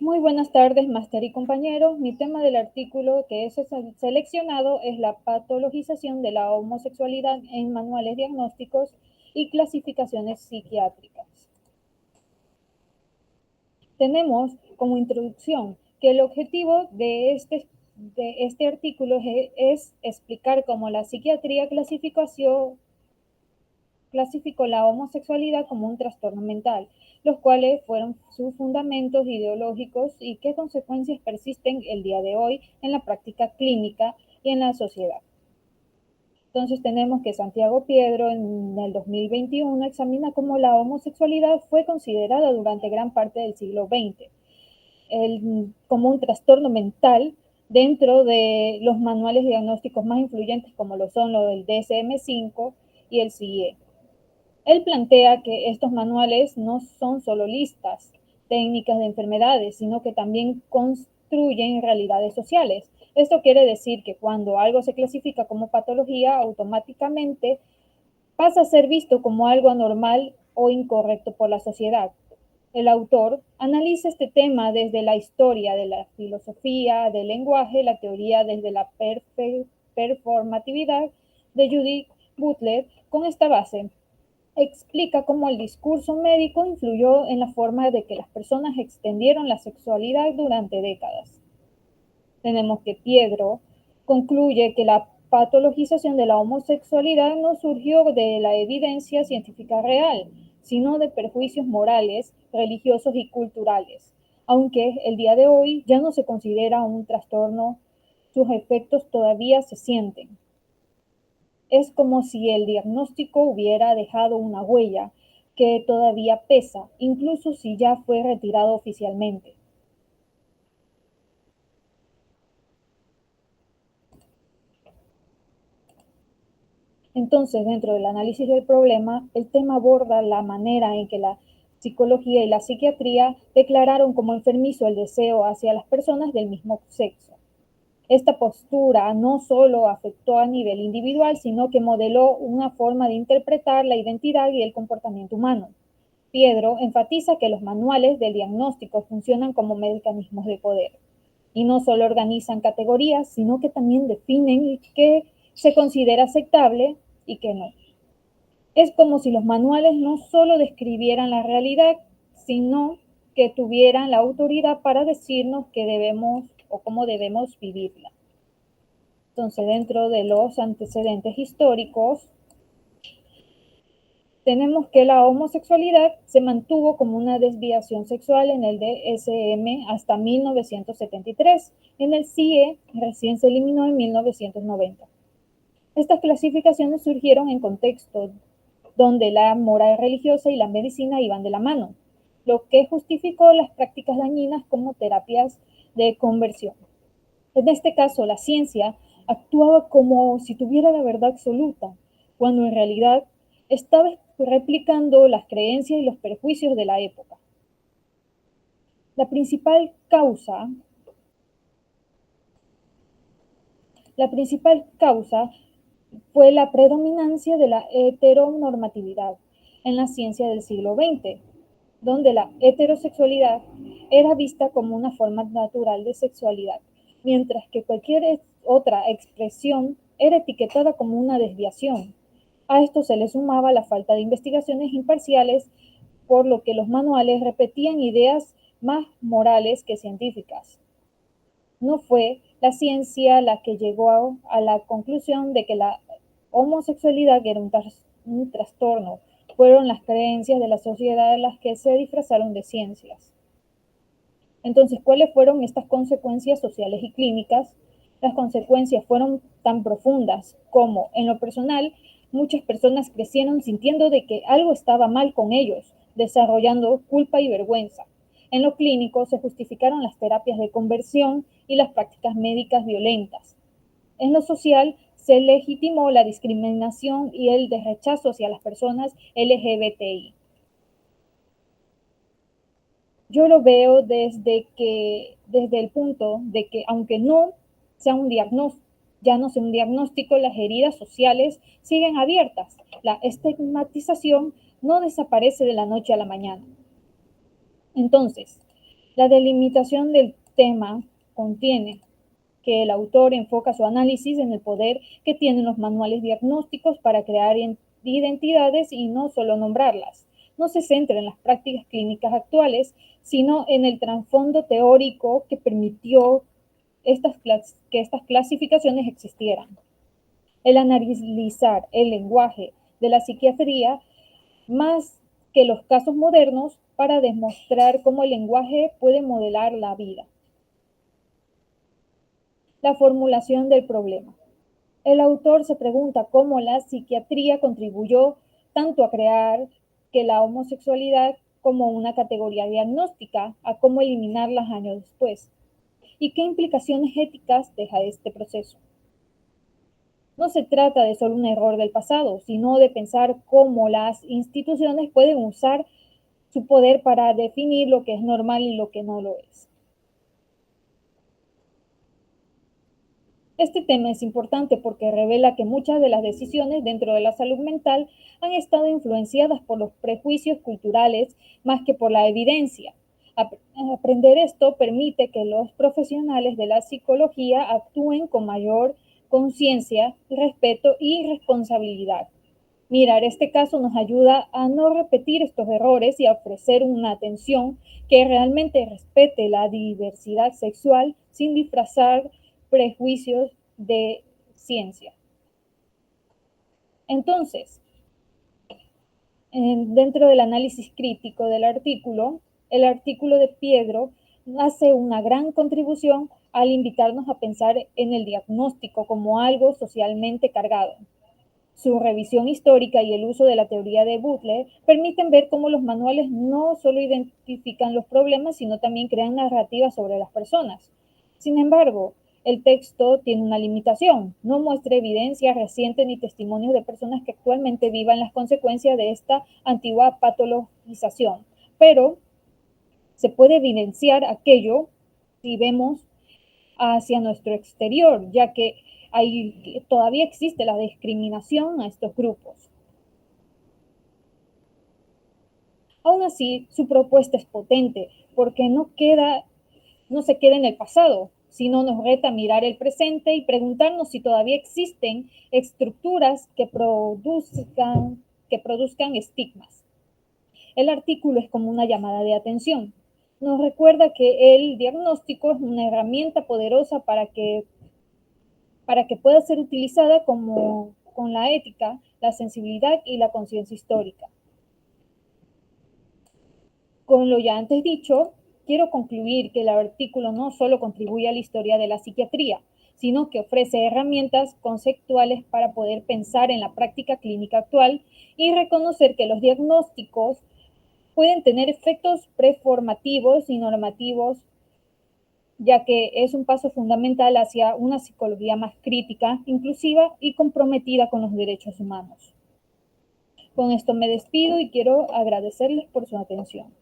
Muy buenas tardes, máster y compañeros. Mi tema del artículo que he seleccionado es la patologización de la homosexualidad en manuales diagnósticos y clasificaciones psiquiátricas. Tenemos como introducción que el objetivo de este artículo es explicar cómo la psiquiatría clasificó la homosexualidad como un trastorno mental, los cuales fueron sus fundamentos ideológicos y qué consecuencias persisten el día de hoy en la práctica clínica y en la sociedad. Entonces tenemos que Santiago Piedro en el 2021 examina cómo la homosexualidad fue considerada durante gran parte del siglo XX como un trastorno mental dentro de los manuales diagnósticos más influyentes como lo son los del DSM-5 y el CIE. Él plantea que estos manuales no son solo listas técnicas de enfermedades, sino que también construyen realidades sociales. Esto quiere decir que cuando algo se clasifica como patología, automáticamente pasa a ser visto como algo anormal o incorrecto por la sociedad. El autor analiza este tema desde la historia de la filosofía del lenguaje, la teoría desde la performatividad de Judith Butler. Con esta base explica cómo el discurso médico influyó en la forma de que las personas extendieron la sexualidad durante décadas. Tenemos que Piedro concluye que la patologización de la homosexualidad no surgió de la evidencia científica real, sino de perjuicios morales, religiosos y culturales. Aunque el día de hoy ya no se considera un trastorno, sus efectos todavía se sienten. Es como si el diagnóstico hubiera dejado una huella que todavía pesa, incluso si ya fue retirado oficialmente. Entonces, dentro del análisis del problema, el tema aborda la manera en que la psicología y la psiquiatría declararon como enfermizo el deseo hacia las personas del mismo sexo. Esta postura no solo afectó a nivel individual, sino que modeló una forma de interpretar la identidad y el comportamiento humano. Piedro enfatiza que los manuales del diagnóstico funcionan como mecanismos de poder y no solo organizan categorías, sino que también definen qué se considera aceptable y qué no. Es como si los manuales no solo describieran la realidad, sino que tuvieran la autoridad para decirnos qué debemos o cómo debemos vivirla. Entonces, dentro de los antecedentes históricos, tenemos que la homosexualidad se mantuvo como una desviación sexual en el DSM hasta 1973. En el CIE recién se eliminó en 1990. Estas clasificaciones surgieron en contextos donde la moral religiosa y la medicina iban de la mano, lo que justificó las prácticas dañinas como terapias de conversión. En este caso, la ciencia actuaba como si tuviera la verdad absoluta, cuando en realidad estaba replicando las creencias y los perjuicios de la época. La principal causa, la principal causa fue la predominancia de la heteronormatividad en la ciencia del siglo XX, donde la heterosexualidad era vista como una forma natural de sexualidad, mientras que cualquier otra expresión era etiquetada como una desviación. A esto se le sumaba la falta de investigaciones imparciales, por lo que los manuales repetían ideas más morales que científicas. No fue la ciencia la que llegó a la conclusión de que la homosexualidad era un trastorno, fueron las creencias de la sociedad las que se disfrazaron de ciencias. Entonces, ¿cuáles fueron estas consecuencias sociales y clínicas? Las consecuencias fueron tan profundas como, en lo personal, muchas personas crecieron sintiendo de que algo estaba mal con ellos, desarrollando culpa y vergüenza. En lo clínico se justificaron las terapias de conversión y las prácticas médicas violentas. En lo social se legitimó la discriminación y el de rechazo hacia las personas LGBTI. Yo lo veo desde el punto de que aunque no sea un diagnóstico, ya no sea un diagnóstico, las heridas sociales siguen abiertas. La estigmatización no desaparece de la noche a la mañana. Entonces, La delimitación del tema contiene que el autor enfoca su análisis en el poder que tienen los manuales diagnósticos para crear identidades y no solo nombrarlas. No se centra en las prácticas clínicas actuales, sino en el trasfondo teórico que permitió que estas clasificaciones existieran. El analizar el lenguaje de la psiquiatría más que los casos modernos para demostrar cómo el lenguaje puede modelar la vida. La formulación del problema. El autor se pregunta cómo la psiquiatría contribuyó tanto a crear que la homosexualidad como una categoría diagnóstica, a cómo eliminarla años después, y qué implicaciones éticas deja este proceso. No se trata de solo un error del pasado, sino de pensar cómo las instituciones pueden usar su poder para definir lo que es normal y lo que no lo es. Este tema es importante porque revela que muchas de las decisiones dentro de la salud mental han estado influenciadas por los prejuicios culturales más que por la evidencia. Aprender esto permite que los profesionales de la psicología actúen con mayor conciencia, respeto y responsabilidad. Mirar este caso nos ayuda a no repetir estos errores y a ofrecer una atención que realmente respete la diversidad sexual sin disfrazar prejuicios de ciencia. Entonces, dentro del análisis crítico del artículo, el artículo de Piedro hace una gran contribución al invitarnos a pensar en el diagnóstico como algo socialmente cargado. Su revisión histórica y el uso de la teoría de Butler permiten ver cómo los manuales no solo identifican los problemas, sino también crean narrativas sobre las personas. Sin embargo, el texto tiene una limitación, no muestra evidencia reciente ni testimonios de personas que actualmente vivan las consecuencias de esta antigua patologización, pero se puede evidenciar aquello si vemos hacia nuestro exterior, ya que todavía existe la discriminación a estos grupos. Aún así, su propuesta es potente porque no se queda en el pasado, sino nos reta a mirar el presente y preguntarnos si todavía existen estructuras que produzcan estigmas. El artículo es como una llamada de atención. Nos recuerda que el diagnóstico es una herramienta poderosa para que pueda ser utilizada con la ética, la sensibilidad y la conciencia histórica. Con lo ya antes dicho, quiero concluir que el artículo no solo contribuye a la historia de la psiquiatría, sino que ofrece herramientas conceptuales para poder pensar en la práctica clínica actual y reconocer que los diagnósticos pueden tener efectos preformativos y normativos, ya que es un paso fundamental hacia una psicología más crítica, inclusiva y comprometida con los derechos humanos. Con esto me despido y quiero agradecerles por su atención.